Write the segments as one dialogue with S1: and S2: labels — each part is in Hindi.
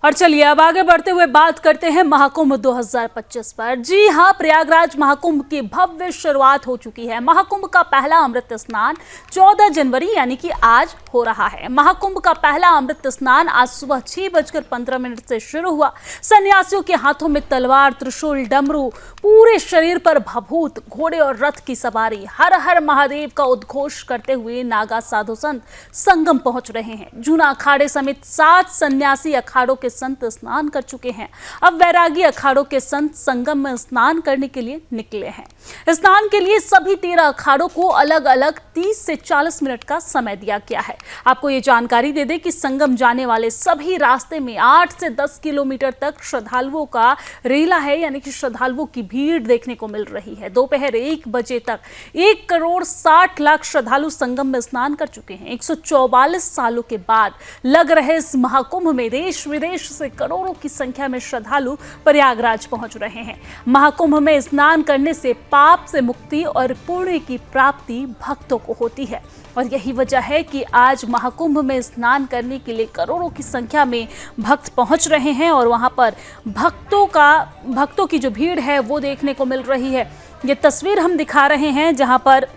S1: और चलिए अब आगे बढ़ते हुए बात करते हैं महाकुंभ 2025 पर। जी हां, प्रयागराज महाकुंभ की भव्य शुरुआत हो चुकी है। महाकुंभ का पहला अमृत स्नान 14 जनवरी यानी कि आज हो रहा है। महाकुंभ का पहला अमृत स्नान आज सुबह 6:15 से शुरू हुआ। सन्यासियों के हाथों में तलवार, त्रिशूल, डमरू, पूरे शरीर पर भभूत, घोड़े और रथ की सवारी, हर हर महादेव का उद्घोष करते हुए नागा साधु संत संगम पहुंच रहे हैं। जूना अखाड़े समेत 7 सन्यासी अखाड़ों के संत स्नान कर चुके हैं। अब वैरागी अखाड़ों के संत संगम में स्नान करने के लिए निकले हैं। स्नान के लिए सभी 13 अखाड़ों को अलग अलग 30 से 40 मिनट का समय दिया गया है। आपको ये जानकारी दे दें कि संगम जाने वाले सभी रास्ते में 8 से 10 किलोमीटर तक श्रद्धालुओं का रेला है, यानी कि श्रद्धालुओं की भीड़ देखने को मिल रही है। दोपहर 1 बजे तक 1,60,00,000 श्रद्धालु संगम में स्नान कर चुके हैं। 144 सालों के बाद लग रहे इस महाकुंभ में देश विदेश से करोड़ों की संख्या में श्रद्धालु प्रयागराज पहुंच रहे हैं। महाकुंभ में स्नान करने से पाप से मुक्ति और पुण्य की प्राप्ति भक्तों को होती है और यही वजह है कि आज महाकुंभ में स्नान करने के लिए करोड़ों की संख्या में भक्त पहुंच रहे हैं और वहां पर भक्तों की जो भीड़ है वो देखने को मिल रही है। ये तस्वीर हम दिखा रहे हैं जहां पर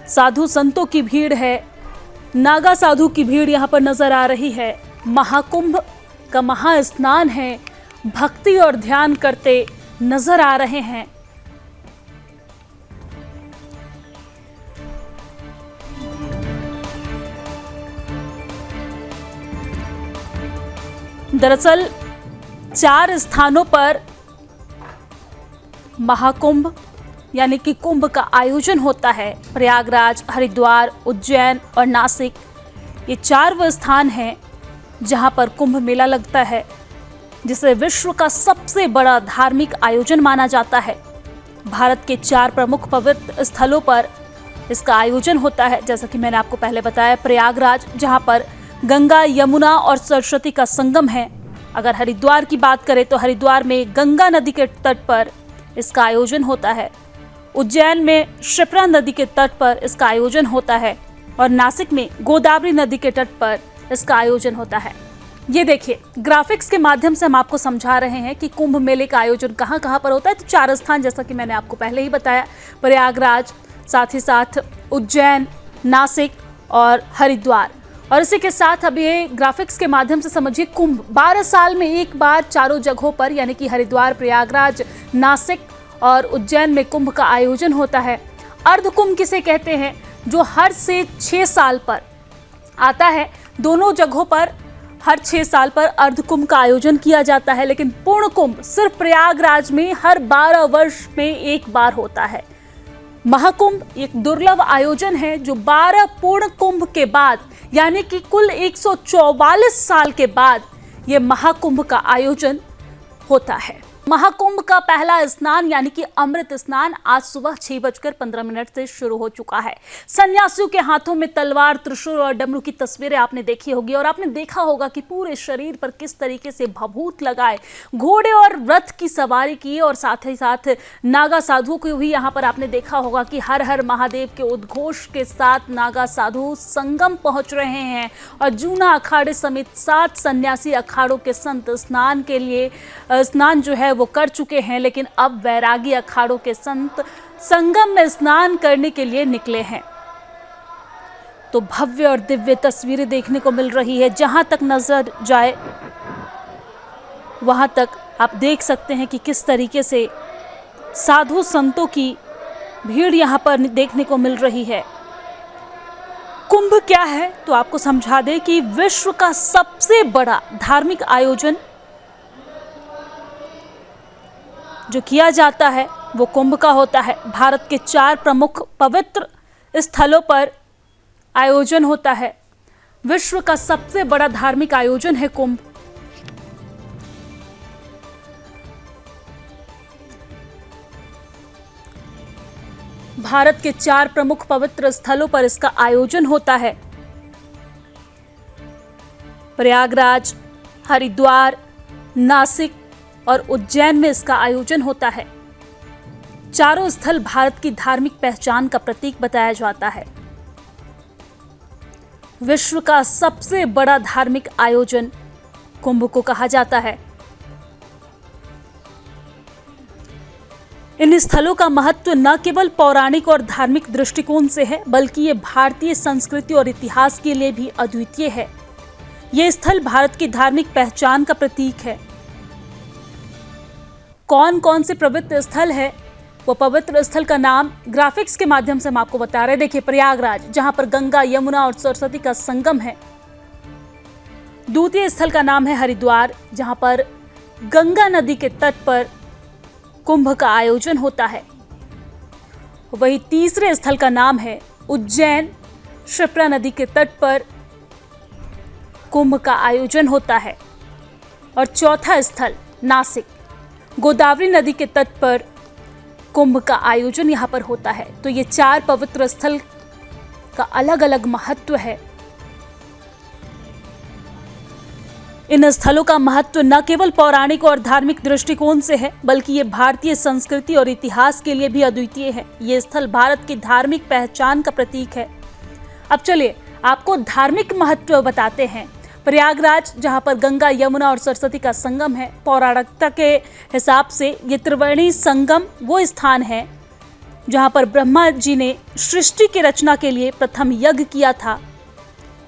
S1: साधु संतों की भीड़ है, नागा साधु की भीड़ यहाँ पर नजर आ रही है। महाकुंभ का महास्नान है, भक्ति और ध्यान करते नजर आ रहे हैं। दरअसल 4 स्थानों पर महाकुंभ यानी कि कुंभ का आयोजन होता है। प्रयागराज, हरिद्वार, उज्जैन और नासिक, ये 4 वो स्थान हैं जहां पर कुंभ मेला लगता है, जिसे विश्व का सबसे बड़ा धार्मिक आयोजन माना जाता है। भारत के 4 प्रमुख पवित्र स्थलों पर इसका आयोजन होता है, जैसा कि मैंने आपको पहले बताया। प्रयागराज, जहां पर गंगा, यमुना और सरस्वती का संगम है। अगर हरिद्वार की बात करें तो हरिद्वार में गंगा नदी के तट पर इसका आयोजन होता है। उज्जैन में क्षिप्रा नदी के तट पर इसका आयोजन होता है और नासिक में गोदावरी नदी के तट पर इसका आयोजन होता है। ये देखिए, ग्राफिक्स के माध्यम से हम आपको समझा रहे हैं कि कुंभ मेले का आयोजन कहाँ कहाँ पर होता है। तो 4 स्थान, जैसा कि मैंने आपको पहले ही बताया, प्रयागराज, साथ ही साथ उज्जैन, नासिक और हरिद्वार। और इसी के साथ अब ये ग्राफिक्स के माध्यम से समझिए, कुंभ 12 साल में एक बार 4 जगहों पर यानी कि हरिद्वार, प्रयागराज, नासिक और उज्जैन में कुंभ का आयोजन होता है। अर्ध कुंभ किसे कहते हैं, जो हर से 6 साल पर आता है। दोनों जगहों पर हर 6 साल पर अर्ध कुंभ का आयोजन किया जाता है, लेकिन पूर्ण कुंभ सिर्फ प्रयागराज में हर 12 वर्ष में एक बार होता है। महाकुंभ एक दुर्लभ आयोजन है जो 12 पूर्ण कुंभ के बाद यानी कि कुल 144 साल के बाद यह महाकुंभ का आयोजन होता है। महाकुंभ का पहला स्नान यानी कि अमृत स्नान आज सुबह 6:15 से शुरू हो चुका है। सन्यासियों के हाथों में तलवार, त्रिशूल और डमरू की तस्वीरें आपने देखी होगी और आपने देखा होगा कि पूरे शरीर पर किस तरीके से भभूत लगाए घोड़े और रथ की सवारी की और साथ ही साथ नागा साधुओं को भी यहाँ पर आपने देखा होगा कि हर हर महादेव के उद्घोष के साथ नागा साधु संगम पहुंच रहे हैं और जूना अखाड़े समेत 7 सन्यासी अखाड़ों के संत स्नान के लिए स्नान जो है वो कर चुके हैं। लेकिन अब वैरागी अखाड़ों के संत संगम में स्नान करने के लिए निकले हैं। तो भव्य और दिव्य तस्वीरें देखने को मिल रही है। जहां तक नजर जाए वहां तक आप देख सकते हैं कि किस तरीके से साधु संतों की भीड़ यहां पर देखने को मिल रही है। कुंभ क्या है तो आपको समझा दें कि विश्व का सबसे बड़ा धार्मिक आयोजन जो किया जाता है वो कुंभ का होता है। भारत के 4 प्रमुख पवित्र स्थलों पर आयोजन होता है। विश्व का सबसे बड़ा धार्मिक आयोजन है कुंभ। भारत के 4 प्रमुख पवित्र स्थलों पर इसका आयोजन होता है। प्रयागराज, हरिद्वार, नासिक और उज्जैन में इसका आयोजन होता है। चारों स्थल भारत की धार्मिक पहचान का प्रतीक बताया जाता है। विश्व का सबसे बड़ा धार्मिक आयोजन कुंभ को कहा जाता है। इन स्थलों का महत्व न केवल पौराणिक और धार्मिक दृष्टिकोण से है, बल्कि ये भारतीय संस्कृति और इतिहास के लिए भी अद्वितीय है। ये स्थल भारत की धार्मिक पहचान का प्रतीक है। कौन कौन से पवित्र स्थल है, वो पवित्र स्थल का नाम ग्राफिक्स के माध्यम से हम आपको बता रहे हैं। देखिए, प्रयागराज, जहां पर गंगा, यमुना और सरस्वती का संगम है। द्वितीय स्थल का नाम है हरिद्वार, जहां पर गंगा नदी के तट पर कुंभ का आयोजन होता है। वही तीसरे स्थल का नाम है उज्जैन, क्षिप्रा नदी के तट पर कुंभ का आयोजन होता है। और चौथा स्थल नासिक, गोदावरी नदी के तट पर कुंभ का आयोजन यहां पर होता है। तो ये 4 पवित्र स्थल का अलग अलग महत्व है। इन स्थलों का महत्व न केवल पौराणिक और धार्मिक दृष्टिकोण से है, बल्कि ये भारतीय संस्कृति और इतिहास के लिए भी अद्वितीय है। ये स्थल भारत की धार्मिक पहचान का प्रतीक है। अब चलिए आपको धार्मिक महत्व बताते हैं। प्रयागराज, जहां पर गंगा, यमुना और सरस्वती का संगम है, पौराणिकता के हिसाब से ये त्रिवेणी संगम वो स्थान है जहां पर ब्रह्मा जी ने सृष्टि की रचना के लिए प्रथम यज्ञ किया था।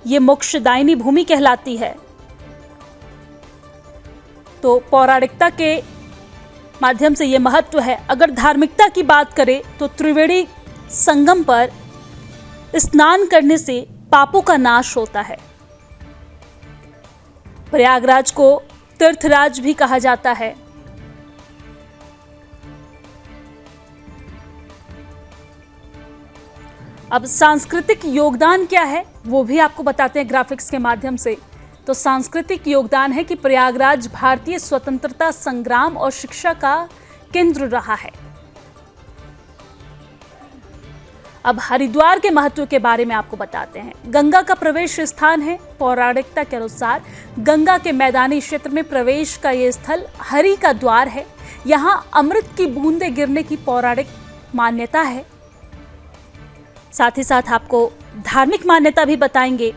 S1: ये मोक्षदायिनी भूमि कहलाती है। तो पौराणिकता के माध्यम से ये महत्व है। अगर धार्मिकता की बात करें तो त्रिवेणी संगम पर स्नान करने से पापों का नाश होता है। प्रयागराज को तीर्थराज भी कहा जाता है। अब सांस्कृतिक योगदान क्या है वो भी आपको बताते हैं ग्राफिक्स के माध्यम से। तो सांस्कृतिक योगदान है कि प्रयागराज भारतीय स्वतंत्रता संग्राम और शिक्षा का केंद्र रहा है। अब हरिद्वार के महत्व के बारे में आपको बताते हैं। गंगा का प्रवेश स्थान है। पौराणिकता के अनुसार गंगा के मैदानी क्षेत्र में प्रवेश का यह स्थल हरि का द्वार है। यहाँ अमृत की बूंदें गिरने की पौराणिक मान्यता है। साथ ही साथ आपको धार्मिक मान्यता भी बताएंगे।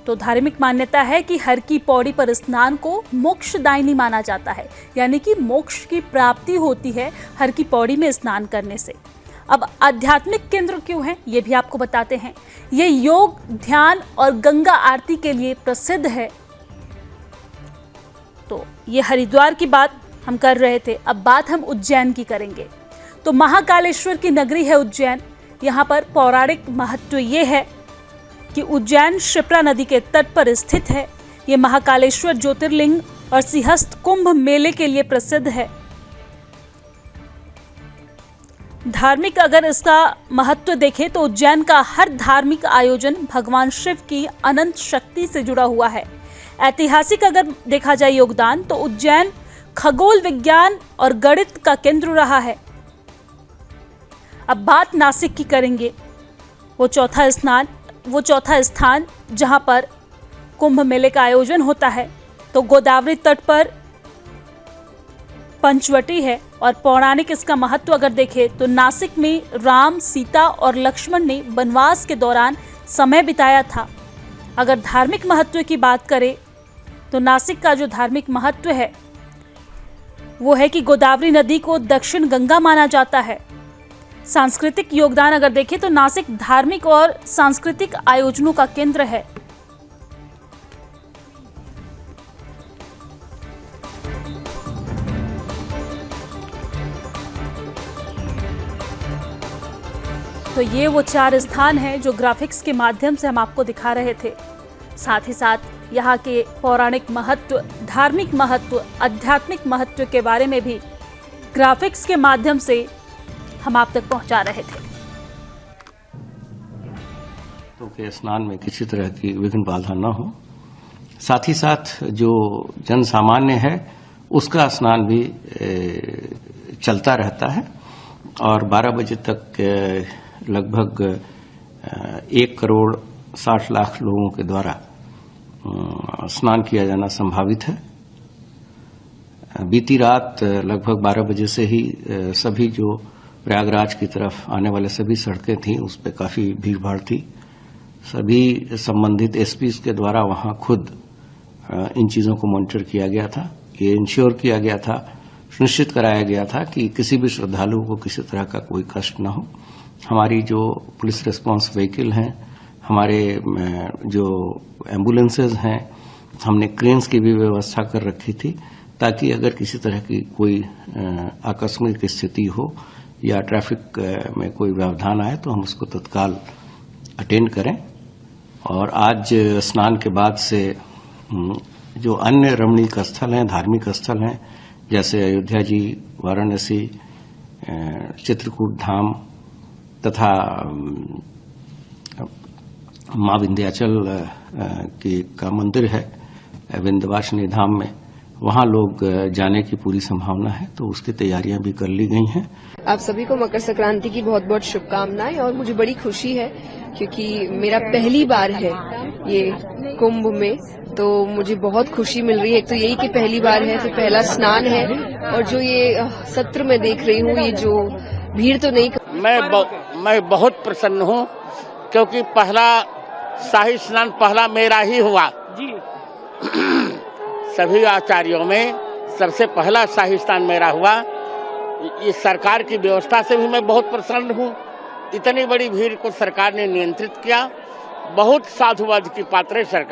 S1: तो धार्मिक मान्यता है कि हर की पौड़ी पर स्नान को मोक्षदायिनी माना जाता है, यानी कि मोक्ष की प्राप्ति होती है हर की पौड़ी में स्नान करने से। अब आध्यात्मिक केंद्र क्यों है ये भी आपको बताते हैं। ये योग, ध्यान और गंगा आरती के लिए प्रसिद्ध है। तो ये हरिद्वार की बात हम कर रहे थे। अब बात हम उज्जैन की करेंगे। तो महाकालेश्वर की नगरी है उज्जैन। यहाँ पर पौराणिक महत्व ये है कि उज्जैन क्षिप्रा नदी के तट पर स्थित है। ये महाकालेश्वर ज्योतिर्लिंग और सिंहस्थ कुंभ मेले के लिए प्रसिद्ध है। धार्मिक अगर इसका महत्व देखें तो उज्जैन का हर धार्मिक आयोजन भगवान शिव की अनंत शक्ति से जुड़ा हुआ है। ऐतिहासिक अगर देखा जाए योगदान, तो उज्जैन खगोल विज्ञान और गणित का केंद्र रहा है। अब बात नासिक की करेंगे। वो चौथा स्थान जहां पर कुंभ मेले का आयोजन होता है। तो गोदावरी तट पर पंचवटी है। और पौराणिक इसका महत्व अगर देखें तो नासिक में राम, सीता और लक्ष्मण ने वनवास के दौरान समय बिताया था। अगर धार्मिक महत्व की बात करें तो नासिक का जो धार्मिक महत्व है वो है कि गोदावरी नदी को दक्षिण गंगा माना जाता है। सांस्कृतिक योगदान अगर देखें तो नासिक धार्मिक और सांस्कृतिक आयोजनों का केंद्र है। तो ये वो 4 स्थान हैं जो ग्राफिक्स के माध्यम से हम आपको दिखा रहे थे। साथ ही साथ यहाँ के पौराणिक महत्व, धार्मिक महत्व, आध्यात्मिक महत्व के बारे में भी ग्राफिक्स के माध्यम से हम आप तक पहुंचा रहे थे।
S2: तो के स्नान में किसी तरह की विघ्न बाधा न हो। साथ ही साथ जो जन सामान्य है उसका स्नान भी चलता रहता है। और 12 बजे तक लगभग 1,60,00,000 लोगों के द्वारा स्नान किया जाना संभावित है। बीती रात लगभग 12 बजे से ही सभी जो प्रयागराज की तरफ आने वाले सभी सड़कें थीं उस पर काफी भीड़ भाड़ थी। सभी संबंधित एसपी के द्वारा वहां खुद इन चीज़ों को मॉनिटर किया गया था। ये इंश्योर किया गया था, सुनिश्चित कराया गया था कि किसी भी श्रद्धालु को किसी तरह का कोई कष्ट न हो। हमारी जो पुलिस रिस्पांस व्हीकल हैं, हमारे जो एम्बुलेंसेज हैं, हमने क्रेन्स की भी व्यवस्था कर रखी थी ताकि अगर किसी तरह की कोई आकस्मिक स्थिति हो या ट्रैफिक में कोई व्यवधान आए तो हम उसको तत्काल अटेंड करें। और आज स्नान के बाद से जो अन्य रमणीक स्थल हैं, धार्मिक स्थल हैं, जैसे अयोध्या जी, वाराणसी, चित्रकूट धाम तथा मां विंध्याचल का मंदिर है विंध्यवासिनी धाम में, वहां लोग जाने की पूरी संभावना है, तो उसकी तैयारियां भी कर ली गई हैं।
S3: आप सभी को मकर संक्रांति की बहुत बहुत शुभकामनाएं। और मुझे बड़ी खुशी है क्योंकि मेरा पहली बार है ये कुंभ में, तो मुझे बहुत खुशी मिल रही है। एक तो यही कि पहली बार है, फिर पहला स्नान है, और जो ये सत्र में देख रही हूँ, ये जो भीड़ तो नहीं।
S4: मैं बहुत प्रसन्न हूँ क्योंकि पहला शाही स्नान पहला मेरा ही हुआ जी। सभी आचार्यों में सबसे पहला शाही स्नान मेरा हुआ। इस सरकार की व्यवस्था से भी मैं बहुत प्रसन्न हूँ। इतनी बड़ी भीड़ को सरकार ने नियंत्रित किया। बहुत साधुवाद की पात्र है सरकार।